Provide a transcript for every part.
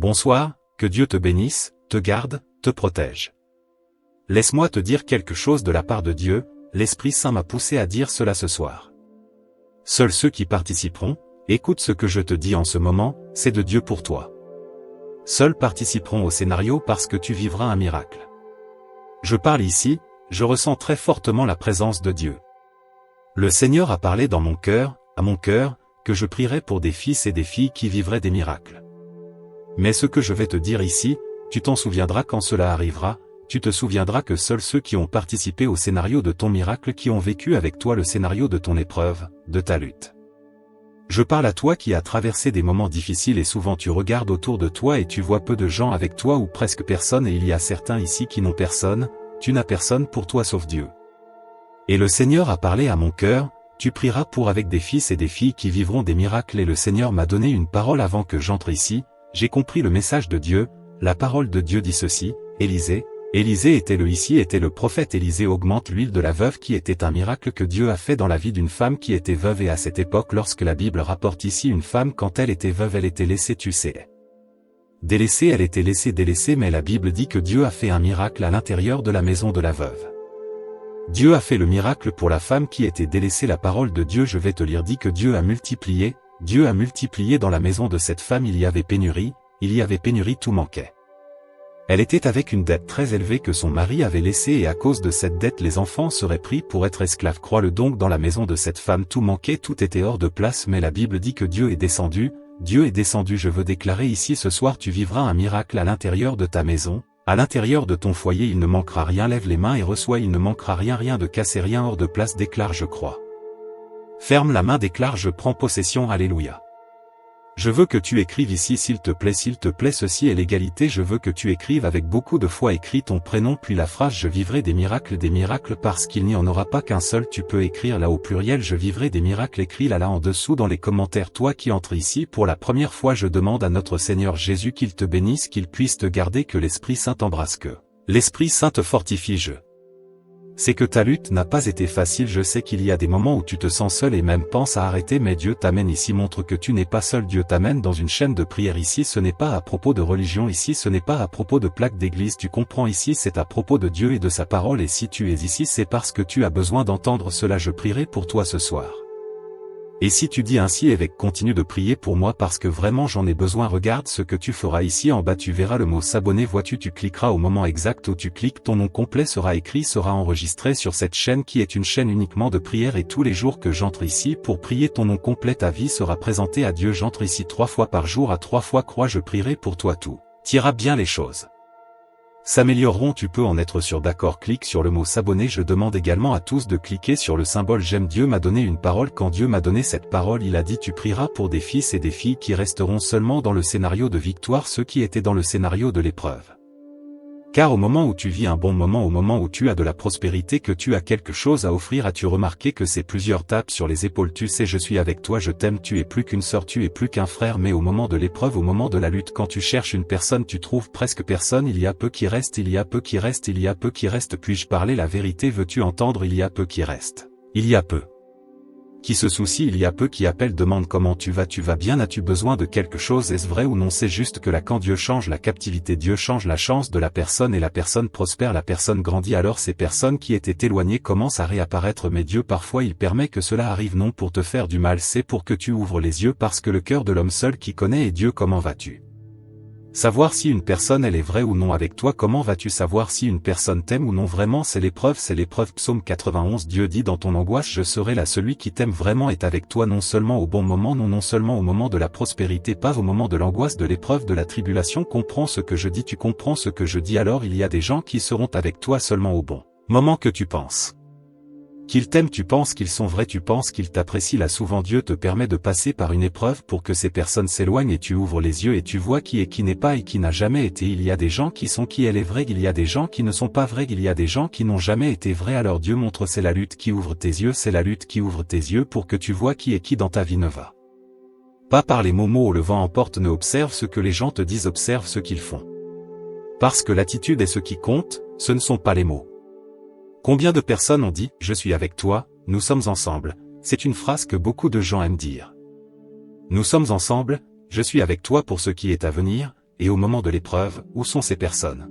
Bonsoir, que Dieu te bénisse, te garde, te protège. Laisse-moi te dire quelque chose de la part de Dieu, l'Esprit Saint m'a poussé à dire cela ce soir. Seuls ceux qui participeront, écoute ce que je te dis en ce moment, c'est de Dieu pour toi. Seuls participeront au scénario parce que tu vivras un miracle. Je parle ici, je ressens très fortement la présence de Dieu. Le Seigneur a parlé dans mon cœur, à mon cœur, que je prierais pour des fils et des filles qui vivraient des miracles. Mais ce que je vais te dire ici, tu t'en souviendras quand cela arrivera, tu te souviendras que seuls ceux qui ont participé au scénario de ton miracle qui ont vécu avec toi le scénario de ton épreuve, de ta lutte. Je parle à toi qui as traversé des moments difficiles et souvent tu regardes autour de toi et tu vois peu de gens avec toi ou presque personne et il y a certains ici qui n'ont personne, tu n'as personne pour toi sauf Dieu. Et le Seigneur a parlé à mon cœur, tu prieras pour avec des fils et des filles qui vivront des miracles et le Seigneur m'a donné une parole avant que j'entre ici, j'ai compris le message de Dieu, la parole de Dieu dit ceci, Élisée était le prophète Élisée augmente l'huile de la veuve qui était un miracle que Dieu a fait dans la vie d'une femme qui était veuve et à cette époque lorsque la Bible rapporte ici une femme quand elle était veuve elle était laissée tu sais. Délaissée elle était laissée délaissée mais la Bible dit que Dieu a fait un miracle à l'intérieur de la maison de la veuve. Dieu a fait le miracle pour la femme qui était délaissée la parole de Dieu je vais te lire dit que Dieu a multiplié dans la maison de cette femme il y avait pénurie tout manquait. Elle était avec une dette très élevée que son mari avait laissée et à cause de cette dette les enfants seraient pris pour être esclaves crois-le donc dans la maison de cette femme tout manquait tout était hors de place mais la Bible dit que Dieu est descendu je veux déclarer ici ce soir tu vivras un miracle à l'intérieur de ta maison, à l'intérieur de ton foyer il ne manquera rien lève les mains et reçois il ne manquera rien de cassé rien hors de place déclare je crois. Ferme la main déclare je prends possession alléluia. Je veux que tu écrives ici s'il te plaît ceci est l'égalité je veux que tu écrives avec beaucoup de foi écris ton prénom puis la phrase je vivrai des miracles parce qu'il n'y en aura pas qu'un seul tu peux écrire là au pluriel je vivrai des miracles écris là en dessous dans les commentaires toi qui entres ici pour la première fois je demande à notre Seigneur Jésus qu'il te bénisse qu'il puisse te garder que l'Esprit Saint t'embrasse que l'Esprit Saint te fortifie C'est que ta lutte n'a pas été facile je sais qu'il y a des moments où tu te sens seul et même pense à arrêter mais Dieu t'amène ici montre que tu n'es pas seul Dieu t'amène dans une chaîne de prière ici ce n'est pas à propos de religion ici ce n'est pas à propos de plaques d'église tu comprends ici c'est à propos de Dieu et de sa parole et si tu es ici c'est parce que tu as besoin d'entendre cela je prierai pour toi ce soir. Et si tu dis ainsi évêque continue de prier pour moi parce que vraiment j'en ai besoin regarde ce que tu feras ici en bas tu verras le mot s'abonner vois-tu tu cliqueras au moment exact où tu cliques ton nom complet sera écrit sera enregistré sur cette chaîne qui est une chaîne uniquement de prière et tous les jours que j'entre ici pour prier ton nom complet ta vie sera présentée à Dieu j'entre ici 3 fois par jour à 3 fois crois je prierai pour toi tout t'iras bien les choses s'amélioreront tu peux en être sûr d'accord clique sur le mot s'abonner je demande également à tous de cliquer sur le symbole j'aime Dieu m'a donné une parole quand Dieu m'a donné cette parole il a dit tu prieras pour des fils et des filles qui resteront seulement dans le scénario de victoire ceux qui étaient dans le scénario de l'épreuve. Car au moment où tu vis un bon moment au moment où tu as de la prospérité que tu as quelque chose à offrir as-tu remarqué que c'est plusieurs tapes sur les épaules tu sais je suis avec toi je t'aime tu es plus qu'une sœur tu es plus qu'un frère mais au moment de l'épreuve au moment de la lutte quand tu cherches une personne tu trouves presque personne il y a peu qui reste puis-je parler la vérité veux-tu entendre il y a peu qui reste. Il y a peu qui se soucie il y a peu qui appellent demande comment tu vas bien as-tu besoin de quelque chose est-ce vrai ou non c'est juste que là quand Dieu change la captivité Dieu change la chance de la personne et la personne prospère la personne grandit alors ces personnes qui étaient éloignées commencent à réapparaître mais Dieu parfois il permet que cela arrive non pour te faire du mal c'est pour que tu ouvres les yeux parce que le cœur de l'homme seul qui connaît est Dieu comment vas-tu savoir si une personne elle est vraie ou non avec toi comment vas-tu savoir si une personne t'aime ou non vraiment c'est l'épreuve Psaume 91 Dieu dit dans ton angoisse je serai là celui qui t'aime vraiment est avec toi non seulement au bon moment non seulement au moment de la prospérité pas au moment de l'angoisse de l'épreuve de la tribulation comprends ce que je dis tu comprends ce que je dis alors il y a des gens qui seront avec toi seulement au bon moment que tu penses qu'ils t'aiment tu penses qu'ils sont vrais tu penses qu'ils t'apprécient là souvent Dieu te permet de passer par une épreuve pour que ces personnes s'éloignent et tu ouvres les yeux et tu vois qui est qui n'est pas et qui n'a jamais été il y a des gens qui sont qui elle est vraie il y a des gens qui ne sont pas vrais il y a des gens qui n'ont jamais été vrais alors Dieu montre c'est la lutte qui ouvre tes yeux c'est la lutte qui ouvre tes yeux pour que tu vois qui est qui dans ta vie ne va pas par les mots où le vent emporte ne observe ce que les gens te disent observe ce qu'ils font parce que l'attitude est ce qui compte ce ne sont pas les mots. Combien de personnes ont dit « Je suis avec toi, nous sommes ensemble » c'est une phrase que beaucoup de gens aiment dire. Nous sommes ensemble, je suis avec toi pour ce qui est à venir, et au moment de l'épreuve, où sont ces personnes?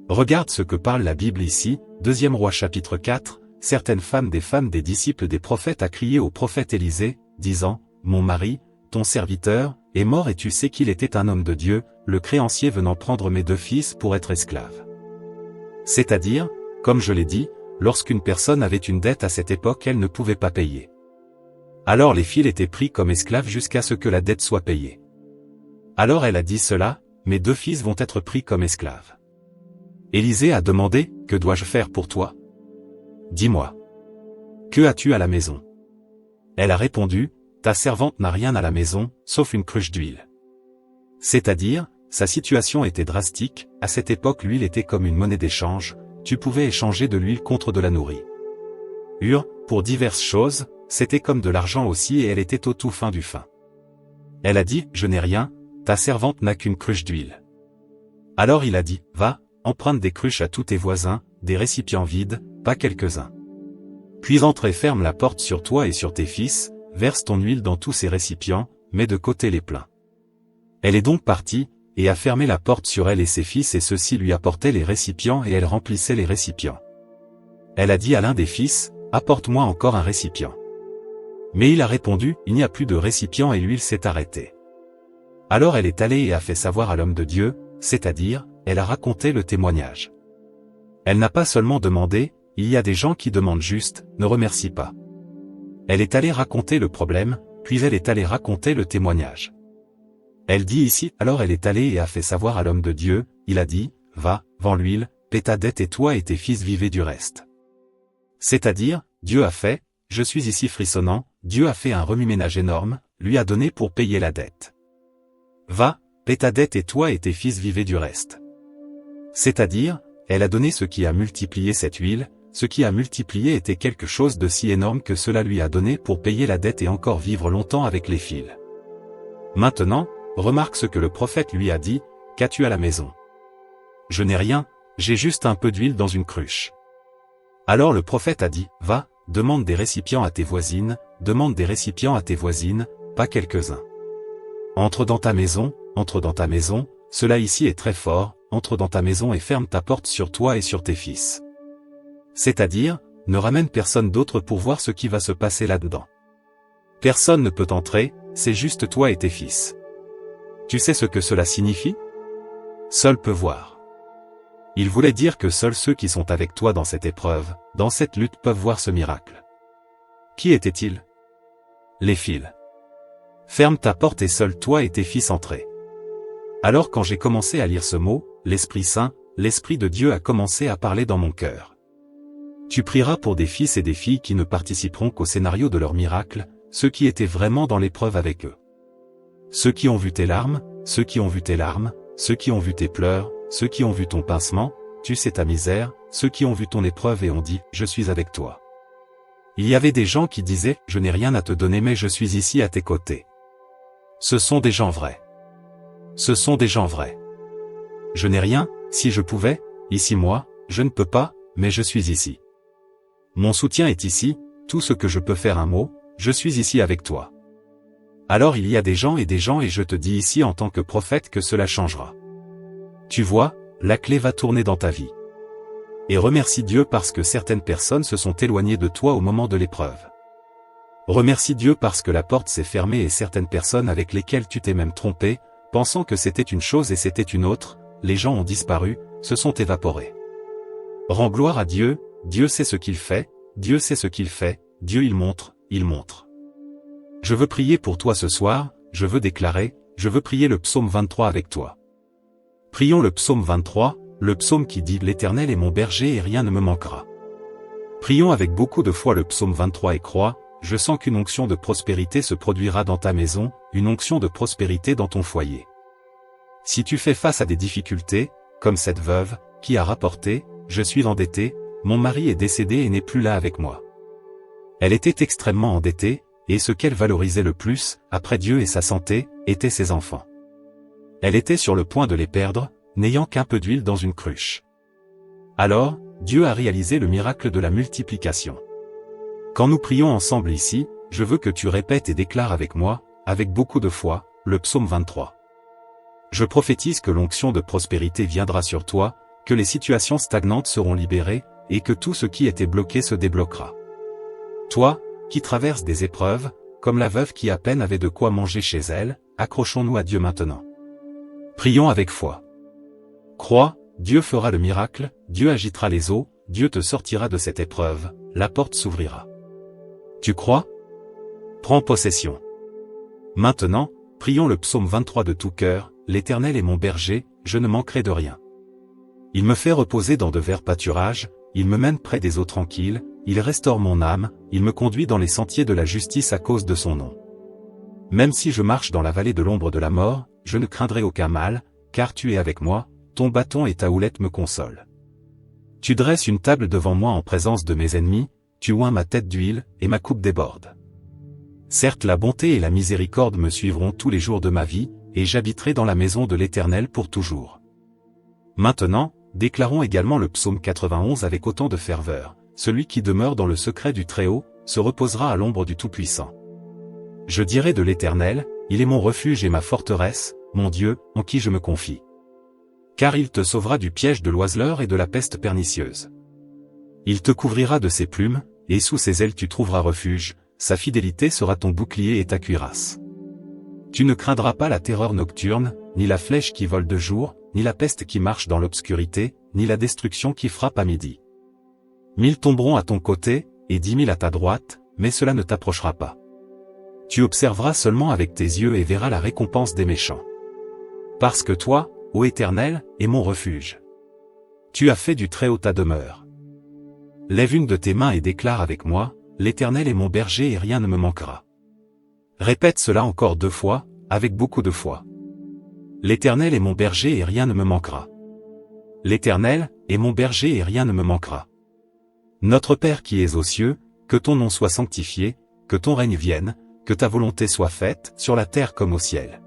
Regarde ce que parle la Bible ici, 2 Rois chapitre 4, certaines femmes des disciples des prophètes a crié au prophète Élisée, disant, « Mon mari, ton serviteur, est mort et tu sais qu'il était un homme de Dieu, le créancier venant prendre mes 2 fils pour être esclaves. » C'est-à-dire, comme je l'ai dit, lorsqu'une personne avait une dette à cette époque elle ne pouvait pas payer. Alors les fils étaient pris comme esclaves jusqu'à ce que la dette soit payée. Alors elle a dit cela, mes 2 fils vont être pris comme esclaves. Élisée a demandé, que dois-je faire pour toi? Dis-moi. Que as-tu à la maison? Elle a répondu, ta servante n'a rien à la maison, sauf une cruche d'huile. C'est-à-dire, sa situation était drastique, à cette époque l'huile était comme une monnaie d'échange, tu pouvais échanger de l'huile contre de la nourriture, pour diverses choses, c'était comme de l'argent aussi et elle était au tout fin du fin. Elle a dit, je n'ai rien, ta servante n'a qu'une cruche d'huile. Alors il a dit, va, emprunte des cruches à tous tes voisins, des récipients vides, pas quelques-uns. Puis entre et ferme la porte sur toi et sur tes fils, verse ton huile dans tous ces récipients, mets de côté les pleins. Elle est donc partie, et a fermé la porte sur elle et ses fils et ceux-ci lui apportaient les récipients et elle remplissait les récipients. Elle a dit à l'un des fils, apporte-moi encore un récipient. Mais il a répondu, il n'y a plus de récipient et l'huile s'est arrêtée. Alors elle est allée et a fait savoir à l'homme de Dieu, c'est-à-dire, elle a raconté le témoignage. Elle n'a pas seulement demandé, il y a des gens qui demandent juste, ne remercie pas. Elle est allée raconter le problème, puis elle est allée raconter le témoignage. Elle dit ici, alors elle est allée et a fait savoir à l'homme de Dieu, il a dit, va, vends l'huile, paie ta dette et toi et tes fils vivez du reste. C'est-à-dire, Dieu a fait, je suis ici frissonnant, Dieu a fait un remue-ménage énorme, lui a donné pour payer la dette. Va, paie ta dette et toi et tes fils vivez du reste. C'est-à-dire, elle a donné ce qui a multiplié cette huile, ce qui a multiplié était quelque chose de si énorme que cela lui a donné pour payer la dette et encore vivre longtemps avec les fils. Maintenant, remarque ce que le prophète lui a dit, qu'as-tu à la maison? Je n'ai rien, j'ai juste un peu d'huile dans une cruche. Alors le prophète a dit, va, demande des récipients à tes voisines, demande des récipients à tes voisines, pas quelques-uns. Entre dans ta maison, cela ici est très fort, entre dans ta maison et ferme ta porte sur toi et sur tes fils. C'est-à-dire, ne ramène personne d'autre pour voir ce qui va se passer là-dedans. Personne ne peut entrer, c'est juste toi et tes fils. Tu sais ce que cela signifie? Seul peut voir. Il voulait dire que seuls ceux qui sont avec toi dans cette épreuve, dans cette lutte peuvent voir ce miracle. Qui était-il? Les fils. Ferme ta porte et seul toi et tes fils entrez. Alors quand j'ai commencé à lire ce mot, l'Esprit Saint, l'Esprit de Dieu a commencé à parler dans mon cœur. Tu prieras pour des fils et des filles qui ne participeront qu'au scénario de leur miracle, ceux qui étaient vraiment dans l'épreuve avec eux. Ceux qui ont vu tes larmes, ceux qui ont vu tes larmes, ceux qui ont vu tes pleurs, ceux qui ont vu ton pincement, tu sais ta misère, ceux qui ont vu ton épreuve et ont dit, je suis avec toi. Il y avait des gens qui disaient, je n'ai rien à te donner mais je suis ici à tes côtés. Ce sont des gens vrais. Ce sont des gens vrais. Je n'ai rien, si je pouvais, ici moi, je ne peux pas, mais je suis ici. Mon soutien est ici, tout ce que je peux faire un mot, je suis ici avec toi. Alors il y a des gens et je te dis ici en tant que prophète que cela changera. Tu vois, la clé va tourner dans ta vie. Et remercie Dieu parce que certaines personnes se sont éloignées de toi au moment de l'épreuve. Remercie Dieu parce que la porte s'est fermée et certaines personnes avec lesquelles tu t'es même trompé, pensant que c'était une chose et c'était une autre, les gens ont disparu, se sont évaporés. Rends gloire à Dieu, Dieu sait ce qu'il fait, Dieu sait ce qu'il fait, Dieu il montre, il montre. Je veux prier pour toi ce soir, je veux déclarer, je veux prier le psaume 23 avec toi. Prions le psaume 23, le psaume qui dit « L'Éternel est mon berger et rien ne me manquera ». Prions avec beaucoup de foi le psaume 23 et crois, je sens qu'une onction de prospérité se produira dans ta maison, une onction de prospérité dans ton foyer. Si tu fais face à des difficultés, comme cette veuve, qui a rapporté, je suis endetté, mon mari est décédé et n'est plus là avec moi. Elle était extrêmement endettée, et ce qu'elle valorisait le plus, après Dieu et sa santé, étaient ses enfants. Elle était sur le point de les perdre, n'ayant qu'un peu d'huile dans une cruche. Alors, Dieu a réalisé le miracle de la multiplication. Quand nous prions ensemble ici, je veux que tu répètes et déclares avec moi, avec beaucoup de foi, le psaume 23. Je prophétise que l'onction de prospérité viendra sur toi, que les situations stagnantes seront libérées, et que tout ce qui était bloqué se débloquera. Toi, qui traverses des épreuves, comme la veuve qui à peine avait de quoi manger chez elle, accrochons-nous à Dieu maintenant. Prions avec foi. Crois, Dieu fera le miracle, Dieu agitera les eaux, Dieu te sortira de cette épreuve, la porte s'ouvrira. Tu crois? Prends possession. Maintenant, prions le psaume 23 de tout cœur, l'Éternel est mon berger, je ne manquerai de rien. Il me fait reposer dans de verts pâturages, il me mène près des eaux tranquilles, il restaure mon âme, il me conduit dans les sentiers de la justice à cause de son nom. Même si je marche dans la vallée de l'ombre de la mort, je ne craindrai aucun mal, car tu es avec moi, ton bâton et ta houlette me consolent. Tu dresses une table devant moi en présence de mes ennemis, tu oins ma tête d'huile, et ma coupe déborde. Certes la bonté et la miséricorde me suivront tous les jours de ma vie, et j'habiterai dans la maison de l'Éternel pour toujours. Maintenant, déclarons également le psaume 91 avec autant de ferveur. Celui qui demeure dans le secret du Très-Haut, se reposera à l'ombre du Tout-Puissant. Je dirai de l'Éternel, il est mon refuge et ma forteresse, mon Dieu, en qui je me confie. Car il te sauvera du piège de l'oiseleur et de la peste pernicieuse. Il te couvrira de ses plumes, et sous ses ailes tu trouveras refuge, sa fidélité sera ton bouclier et ta cuirasse. Tu ne craindras pas la terreur nocturne, ni la flèche qui vole de jour, ni la peste qui marche dans l'obscurité, ni la destruction qui frappe à midi. 1000 tomberont à ton côté, et 10 000 à ta droite, mais cela ne t'approchera pas. Tu observeras seulement avec tes yeux et verras la récompense des méchants. Parce que toi, ô Éternel, es mon refuge. Tu as fait du Très-Haut ta demeure. Lève une de tes mains et déclare avec moi, l'Éternel est mon berger et rien ne me manquera. Répète cela encore 2 fois, avec beaucoup de foi. L'Éternel est mon berger et rien ne me manquera. L'Éternel est mon berger et rien ne me manquera. Notre Père qui es aux cieux, que ton nom soit sanctifié, que ton règne vienne, que ta volonté soit faite, sur la terre comme au ciel.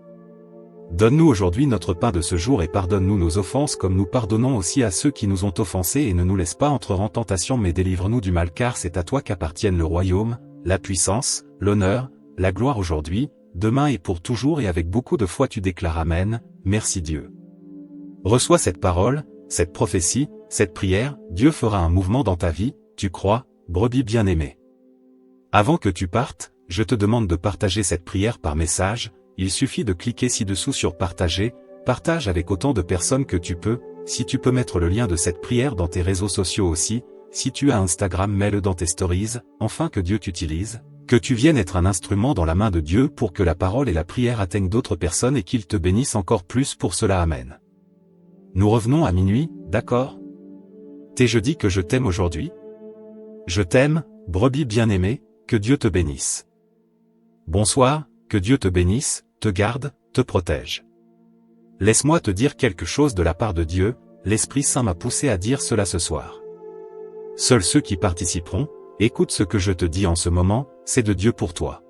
Donne-nous aujourd'hui notre pain de ce jour et pardonne-nous nos offenses comme nous pardonnons aussi à ceux qui nous ont offensés et ne nous laisse pas entrer en tentation mais délivre-nous du mal car c'est à toi qu'appartiennent le royaume, la puissance, l'honneur, la gloire aujourd'hui, demain et pour toujours et avec beaucoup de foi tu déclares Amen, merci Dieu. Reçois cette parole, cette prophétie, cette prière, Dieu fera un mouvement dans ta vie, tu crois, brebis bien-aimée. Avant que tu partes, je te demande de partager cette prière par message, il suffit de cliquer ci-dessous sur partager, partage avec autant de personnes que tu peux, si tu peux mettre le lien de cette prière dans tes réseaux sociaux aussi, si tu as Instagram mets-le dans tes stories, enfin que Dieu t'utilise, que tu viennes être un instrument dans la main de Dieu pour que la parole et la prière atteignent d'autres personnes et qu'il te bénisse encore plus pour cela Amen. Nous revenons à minuit, d'accord? T'es jeudi que je t'aime aujourd'hui? Je t'aime, brebis bien-aimée, que Dieu te bénisse. Bonsoir, que Dieu te bénisse, te garde, te protège. Laisse-moi te dire quelque chose de la part de Dieu, l'Esprit Saint m'a poussé à dire cela ce soir. Seuls ceux qui participeront, écoute ce que je te dis en ce moment, c'est de Dieu pour toi.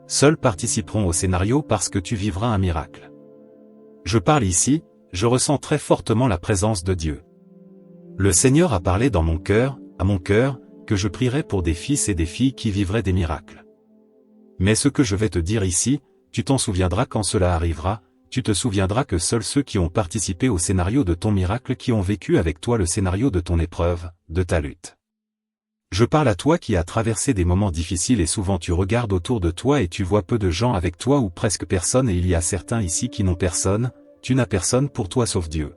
Seuls participeront au scénario parce que tu vivras un miracle. Je parle ici, je ressens très fortement la présence de Dieu. Le Seigneur a parlé dans mon cœur, à mon cœur, que je prierais pour des fils et des filles qui vivraient des miracles. Mais ce que je vais te dire ici, tu t'en souviendras quand cela arrivera, tu te souviendras que seuls ceux qui ont participé au scénario de ton miracle qui ont vécu avec toi le scénario de ton épreuve, de ta lutte. Je parle à toi qui as traversé des moments difficiles et souvent tu regardes autour de toi et tu vois peu de gens avec toi ou presque personne et il y a certains ici qui n'ont personne, tu n'as personne pour toi sauf Dieu.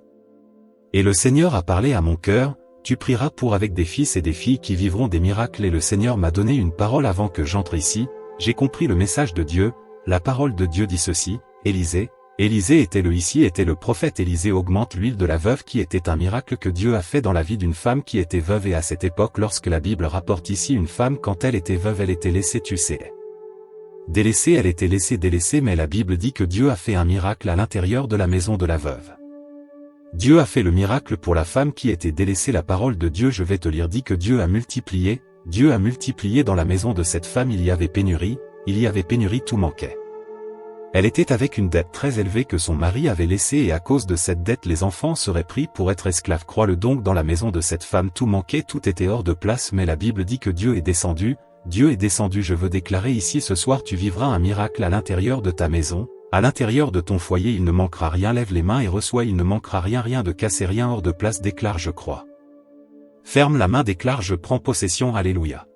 Et le Seigneur a parlé à mon cœur, tu prieras pour avec des fils et des filles qui vivront des miracles et le Seigneur m'a donné une parole avant que j'entre ici, j'ai compris le message de Dieu, la parole de Dieu dit ceci, Élisée était le prophète Élisée augmente l'huile de la veuve qui était un miracle que Dieu a fait dans la vie d'une femme qui était veuve et à cette époque lorsque la Bible rapporte ici une femme quand elle était veuve elle était laissée tu sais. Délaissée elle était laissée délaissée mais la Bible dit que Dieu a fait un miracle à l'intérieur de la maison de la veuve. Dieu a fait le miracle pour la femme qui était délaissée la parole de Dieu je vais te lire dit que Dieu a multiplié dans la maison de cette femme il y avait pénurie tout manquait. Elle était avec une dette très élevée que son mari avait laissée et à cause de cette dette les enfants seraient pris pour être esclaves crois-le donc dans la maison de cette femme tout manquait tout était hors de place mais la Bible dit que Dieu est descendu, je veux déclarer ici ce soir tu vivras un miracle à l'intérieur de ta maison, À l'intérieur de ton foyer il ne manquera rien, lève les mains et reçois, il ne manquera rien, rien de cassé, rien hors de place, déclare je crois. Ferme la main, déclare je prends possession, alléluia.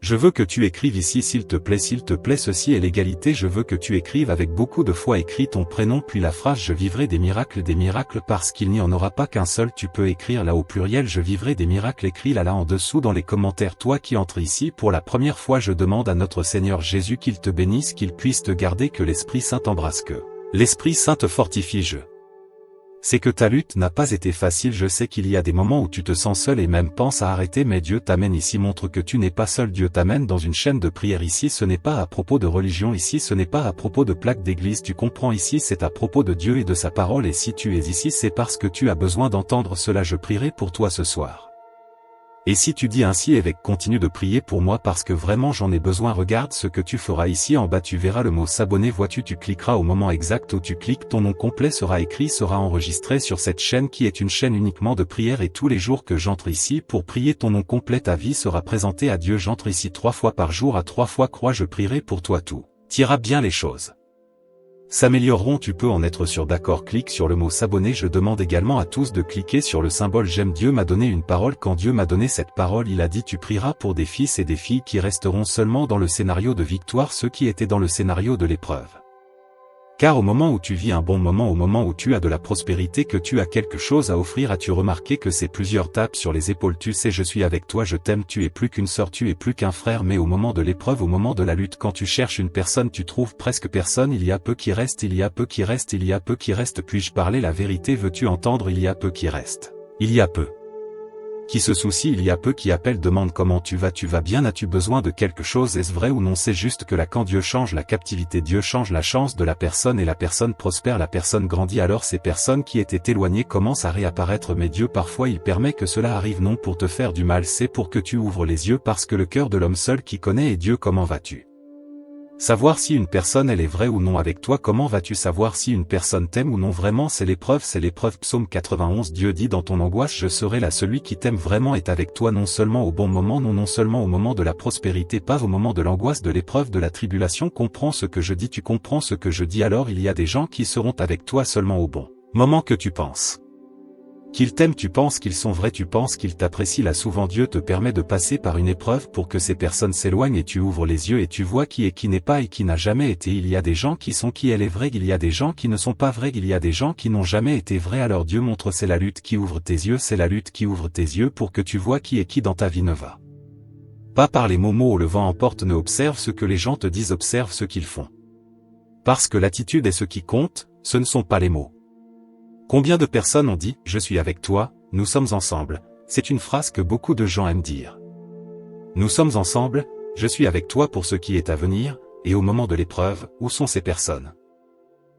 Je veux que tu écrives ici s'il te plaît, ceci est l'égalité, je veux que tu écrives avec beaucoup de foi, écris ton prénom puis la phrase je vivrai des miracles parce qu'il n'y en aura pas qu'un seul, tu peux écrire là au pluriel je vivrai des miracles, écris là en dessous dans les commentaires. Toi qui entres ici pour la première fois, je demande à notre Seigneur Jésus qu'il te bénisse, qu'il puisse te garder, que l'Esprit Saint t'embrasse, que l'Esprit Saint te fortifie. C'est que ta lutte n'a pas été facile, je sais qu'il y a des moments où tu te sens seul et même penses à arrêter, mais Dieu t'amène ici, montre que tu n'es pas seul, Dieu t'amène dans une chaîne de prière ici, ce n'est pas à propos de religion ici, ce n'est pas à propos de plaques d'église, tu comprends ici, c'est à propos de Dieu et de sa parole, et si tu es ici c'est parce que tu as besoin d'entendre cela, je prierai pour toi ce soir. Et si tu dis ainsi, évêque, continue de prier pour moi parce que vraiment j'en ai besoin, regarde ce que tu feras ici en bas, tu verras le mot s'abonner, vois-tu, tu cliqueras au moment exact où tu cliques, ton nom complet sera écrit, sera enregistré sur cette chaîne qui est une chaîne uniquement de prière, et tous les jours que j'entre ici pour prier ton nom complet, ta vie sera présentée à Dieu, j'entre ici 3 fois par jour, à 3 fois croix, je prierai pour toi, tout ira bien, les choses s'amélioreront, tu peux en être sûr, d'accord, clique sur le mot s'abonner, je demande également à tous de cliquer sur le symbole j'aime. Dieu m'a donné une parole, quand Dieu m'a donné cette parole, il a dit tu prieras pour des fils et des filles qui resteront seulement dans le scénario de victoire, ceux qui étaient dans le scénario de l'épreuve. Car au moment où tu vis un bon moment, au moment où tu as de la prospérité, que tu as quelque chose à offrir, as-tu remarqué que c'est plusieurs tapes sur les épaules, tu sais je suis avec toi, je t'aime, tu es plus qu'une sœur, tu es plus qu'un frère, mais au moment de l'épreuve, au moment de la lutte, quand tu cherches une personne, tu trouves presque personne, il y a peu qui reste, il y a peu qui reste, il y a peu qui reste, puis-je parler la vérité, veux-tu entendre, il y a peu qui reste, il y a peu qui se soucie, il y a peu qui appellent, demande comment tu vas bien, as-tu besoin de quelque chose, est-ce vrai ou non, c'est juste que là quand Dieu change la captivité, Dieu change la chance de la personne et la personne prospère, la personne grandit, alors ces personnes qui étaient éloignées commencent à réapparaître, mais Dieu parfois il permet que cela arrive non pour te faire du mal, c'est pour que tu ouvres les yeux, parce que le cœur de l'homme seul qui connaît est Dieu. Comment vas-tu savoir si une personne elle est vraie ou non avec toi? Comment vas-tu savoir si une personne t'aime ou non vraiment? C'est l'épreuve, Psaume 91, Dieu dit dans ton angoisse, je serai là, celui qui t'aime vraiment est avec toi, non seulement au bon moment, non seulement au moment de la prospérité, pas au moment de l'angoisse, de l'épreuve, de la tribulation. Comprends ce que je dis, tu comprends ce que je dis, alors il y a des gens qui seront avec toi seulement au bon moment, que tu penses qu'ils t'aiment, tu penses qu'ils sont vrais, tu penses qu'ils t'apprécient. Là souvent Dieu te permet de passer par une épreuve pour que ces personnes s'éloignent et tu ouvres les yeux et tu vois qui est qui n'est pas et qui n'a jamais été. Il y a des gens qui sont qui elle est vraie, il y a des gens qui ne sont pas vrais, il y a des gens qui n'ont jamais été vrais, alors Dieu montre, c'est la lutte qui ouvre tes yeux, c'est la lutte qui ouvre tes yeux pour que tu vois qui est qui dans ta vie. Ne va pas par les mots où le vent emporte, ne observe ce que les gens te disent, observe ce qu'ils font. Parce que l'attitude est ce qui compte, ce ne sont pas les mots. Combien de personnes ont dit « Je suis avec toi, nous sommes ensemble ». C'est une phrase que beaucoup de gens aiment dire. Nous sommes ensemble, je suis avec toi pour ce qui est à venir, et au moment de l'épreuve, où sont ces personnes?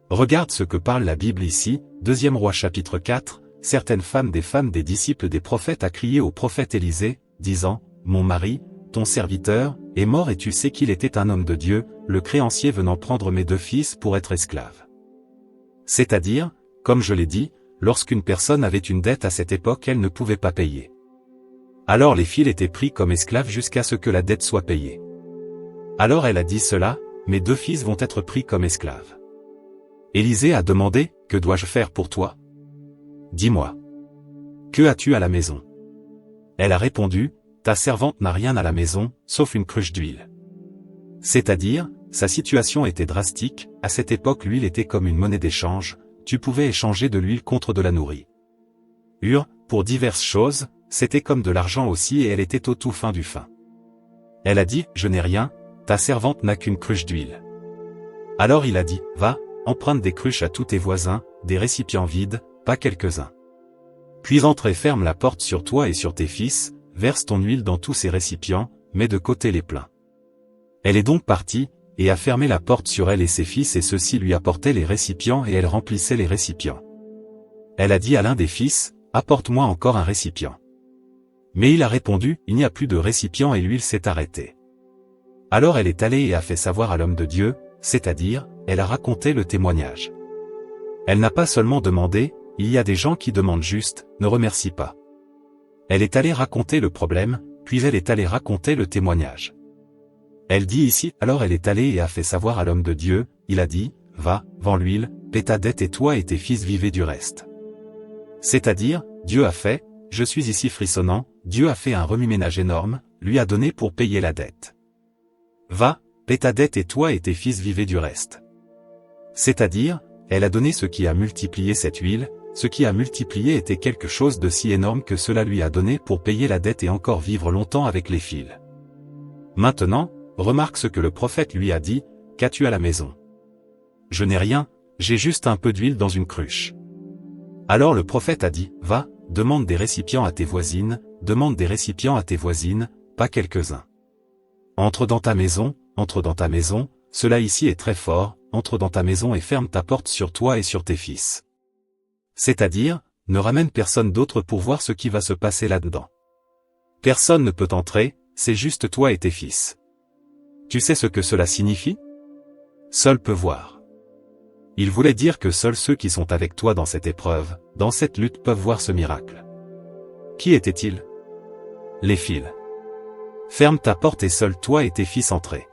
Regarde ce que parle la Bible ici, 2 Rois chapitre 4, certaines femmes des disciples des prophètes a crié au prophète Élisée, disant « Mon mari, ton serviteur, est mort et tu sais qu'il était un homme de Dieu, le créancier venant prendre mes 2 fils pour être esclaves. » C'est-à-dire, comme je l'ai dit, lorsqu'une personne avait une dette à cette époque, elle ne pouvait pas payer. Alors les fils étaient pris comme esclaves jusqu'à ce que la dette soit payée. Alors elle a dit cela, mes 2 fils vont être pris comme esclaves. Élisée a demandé, que dois-je faire pour toi? Dis-moi. Que as-tu à la maison? Elle a répondu, ta servante n'a rien à la maison, sauf une cruche d'huile. C'est-à-dire, sa situation était drastique, à cette époque l'huile était comme une monnaie d'échange, tu pouvais échanger de l'huile contre de la nourriture, pour diverses choses, c'était comme de l'argent aussi et elle était au tout fin du fin. Elle a dit, je n'ai rien, ta servante n'a qu'une cruche d'huile. Alors il a dit, va, emprunte des cruches à tous tes voisins, des récipients vides, pas quelques-uns. Puis entre et ferme la porte sur toi et sur tes fils, verse ton huile dans tous ces récipients, mets de côté les pleins. Elle est donc partie, et a fermé la porte sur elle et ses fils et ceux-ci lui apportaient les récipients et elle remplissait les récipients. Elle a dit à l'un des fils, apporte-moi encore un récipient. Mais il a répondu, il n'y a plus de récipient et l'huile s'est arrêtée. Alors elle est allée et a fait savoir à l'homme de Dieu, c'est-à-dire, elle a raconté le témoignage. Elle n'a pas seulement demandé, il y a des gens qui demandent juste, ne remercie pas. Elle est allée raconter le problème, puis elle est allée raconter le témoignage. Elle dit ici, alors elle est allée et a fait savoir à l'homme de Dieu, il a dit, va, vends l'huile, paie ta dette et toi et tes fils vivez du reste. C'est-à-dire, Dieu a fait, je suis ici frissonnant, Dieu a fait un remue-ménage énorme, lui a donné pour payer la dette. Va, paie ta dette et toi et tes fils vivez du reste. C'est-à-dire, elle a donné ce qui a multiplié cette huile, ce qui a multiplié était quelque chose de si énorme que cela lui a donné pour payer la dette et encore vivre longtemps avec les fils. Maintenant, remarque ce que le prophète lui a dit, qu'as-tu à la maison? Je n'ai rien, j'ai juste un peu d'huile dans une cruche. Alors le prophète a dit, va, demande des récipients à tes voisines, pas quelques-uns. Entre dans ta maison, cela ici est très fort, entre dans ta maison et ferme ta porte sur toi et sur tes fils. C'est-à-dire, ne ramène personne d'autre pour voir ce qui va se passer là-dedans. Personne ne peut entrer, c'est juste toi et tes fils. Tu sais ce que cela signifie? Seul peut voir. Il voulait dire que seuls ceux qui sont avec toi dans cette épreuve, dans cette lutte peuvent voir ce miracle. Qui était-il? Les fils. Ferme ta porte et seul toi et tes fils entrez.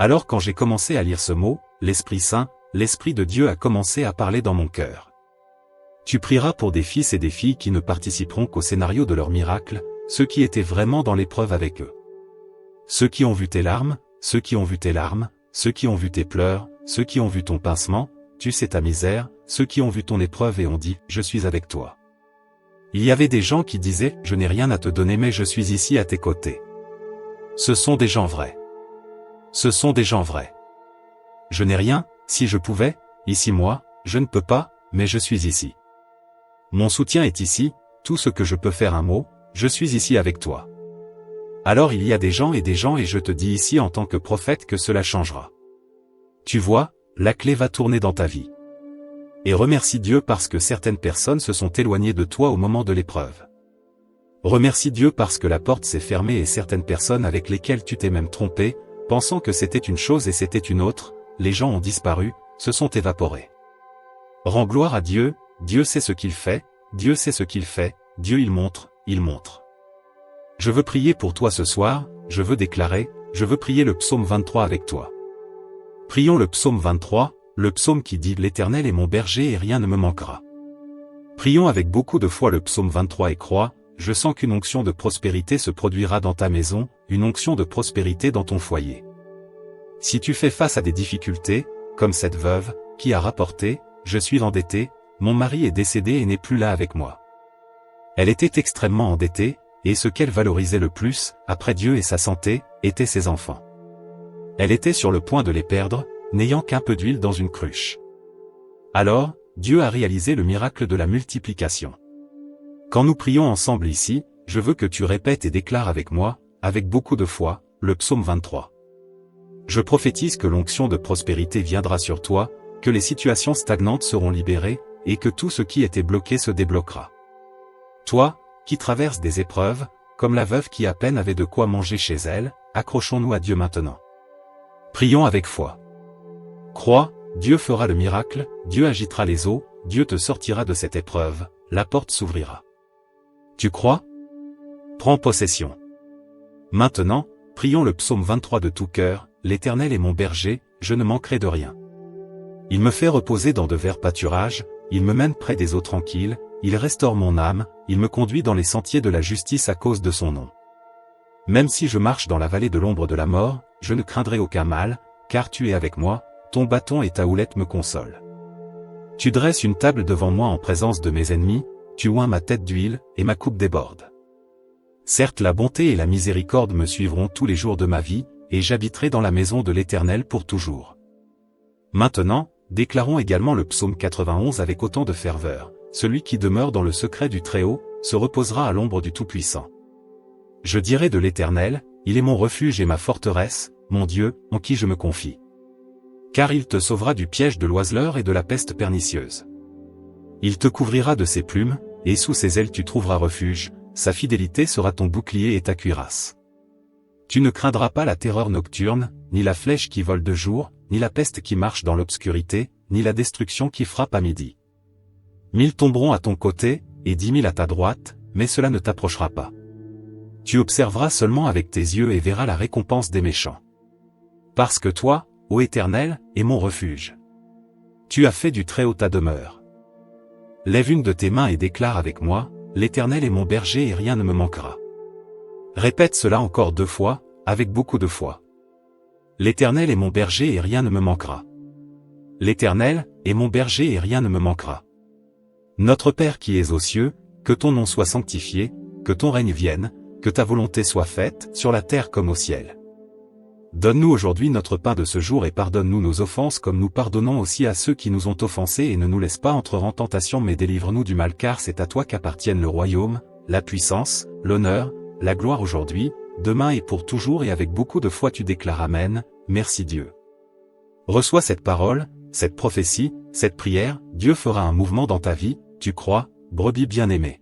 Alors quand j'ai commencé à lire ce mot, l'Esprit Saint, l'Esprit de Dieu a commencé à parler dans mon cœur. Tu prieras pour des fils et des filles qui ne participeront qu'au scénario de leur miracle, ceux qui étaient vraiment dans l'épreuve avec eux. Ceux qui ont vu tes larmes, ceux qui ont vu tes pleurs, ceux qui ont vu ton pincement, tu sais ta misère, ceux qui ont vu ton épreuve et ont dit, je suis avec toi. Il y avait des gens qui disaient, je n'ai rien à te donner mais je suis ici à tes côtés. Ce sont des gens vrais. Je n'ai rien, si je pouvais, ici moi, je ne peux pas, mais je suis ici. Mon soutien est ici, tout ce que je peux faire un mot, je suis ici avec toi. Alors il y a des gens et je te dis ici en tant que prophète que cela changera. Tu vois, la clé va tourner dans ta vie. Et remercie Dieu parce que certaines personnes se sont éloignées de toi au moment de l'épreuve. Remercie Dieu parce que la porte s'est fermée et certaines personnes avec lesquelles tu t'es même trompé, pensant que c'était une chose et c'était une autre, les gens ont disparu, se sont évaporés. Rends gloire à Dieu, Dieu sait ce qu'il fait, Dieu il montre. Je veux prier pour toi ce soir, je veux prier le psaume 23 avec toi. Prions le psaume 23, le psaume qui dit « L'Éternel est mon berger et rien ne me manquera ». Prions avec beaucoup de foi le psaume 23 et crois, je sens qu'une onction de prospérité se produira dans ta maison, une onction de prospérité dans ton foyer. Si tu fais face à des difficultés, comme cette veuve, qui a rapporté, je suis endettée, mon mari est décédé et n'est plus là avec moi. Elle était extrêmement endettée, et ce qu'elle valorisait le plus, après Dieu et sa santé, étaient ses enfants. Elle était sur le point de les perdre, n'ayant qu'un peu d'huile dans une cruche. Alors, Dieu a réalisé le miracle de la multiplication. Quand nous prions ensemble ici, je veux que tu répètes et déclares avec moi, avec beaucoup de foi, le psaume 23. Je prophétise que l'onction de prospérité viendra sur toi, que les situations stagnantes seront libérées, et que tout ce qui était bloqué se débloquera. Toi, qui traverses des épreuves, comme la veuve qui à peine avait de quoi manger chez elle, accrochons-nous à Dieu maintenant. Prions avec foi. Crois, Dieu fera le miracle, Dieu agitera les eaux, Dieu te sortira de cette épreuve, la porte s'ouvrira. Tu crois? Prends possession. Maintenant, prions le psaume 23 de tout cœur, l'Éternel est mon berger, je ne manquerai de rien. Il me fait reposer dans de verts pâturages, il me mène près des eaux tranquilles, il restaure mon âme, il me conduit dans les sentiers de la justice à cause de son nom. Même si je marche dans la vallée de l'ombre de la mort, je ne craindrai aucun mal, car tu es avec moi, ton bâton et ta houlette me consolent. Tu dresses une table devant moi en présence de mes ennemis, tu oins ma tête d'huile, et ma coupe déborde. Certes la bonté et la miséricorde me suivront tous les jours de ma vie, et j'habiterai dans la maison de l'Éternel pour toujours. Maintenant, déclarons également le psaume 91 avec autant de ferveur. Celui qui demeure dans le secret du Très-Haut, se reposera à l'ombre du Tout-Puissant. Je dirai de l'Éternel, il est mon refuge et ma forteresse, mon Dieu, en qui je me confie. Car il te sauvera du piège de l'oiseleur et de la peste pernicieuse. Il te couvrira de ses plumes, et sous ses ailes tu trouveras refuge, sa fidélité sera ton bouclier et ta cuirasse. Tu ne craindras pas la terreur nocturne, ni la flèche qui vole de jour, ni la peste qui marche dans l'obscurité, ni la destruction qui frappe à midi. 1000 tomberont à ton côté, et 10 000 à ta droite, mais cela ne t'approchera pas. Tu observeras seulement avec tes yeux et verras la récompense des méchants. Parce que toi, ô Éternel, es mon refuge. Tu as fait du Très-Haut ta demeure. Lève une de tes mains et déclare avec moi, l'Éternel est mon berger et rien ne me manquera. Répète cela encore 2 fois, avec beaucoup de foi. L'Éternel est mon berger et rien ne me manquera. L'Éternel est mon berger et rien ne me manquera. Notre Père qui es aux cieux, que ton nom soit sanctifié, que ton règne vienne, que ta volonté soit faite, sur la terre comme au ciel. Donne-nous aujourd'hui notre pain de ce jour et pardonne-nous nos offenses comme nous pardonnons aussi à ceux qui nous ont offensés et ne nous laisse pas entrer en tentation mais délivre-nous du mal car c'est à toi qu'appartiennent le royaume, la puissance, l'honneur, la gloire aujourd'hui, demain et pour toujours et avec beaucoup de foi tu déclares Amen, merci Dieu. Reçois cette parole, cette prophétie, cette prière, Dieu fera un mouvement dans ta vie, tu crois, brebis bien-aimée.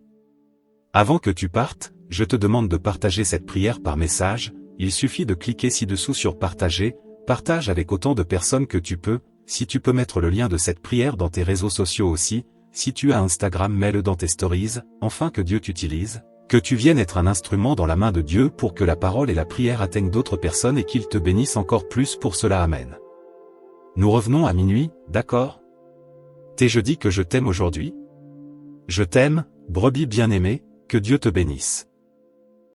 Avant que tu partes, je te demande de partager cette prière par message, il suffit de cliquer ci-dessous sur partager, partage avec autant de personnes que tu peux, si tu peux mettre le lien de cette prière dans tes réseaux sociaux aussi, si tu as Instagram mets-le dans tes stories, enfin que Dieu t'utilise, que tu viennes être un instrument dans la main de Dieu pour que la parole et la prière atteignent d'autres personnes et qu'il te bénisse encore plus pour cela Amen. Nous revenons à minuit, d'accord? T'es-je dit que je t'aime aujourd'hui? Je t'aime, brebis bien-aimée, que Dieu te bénisse.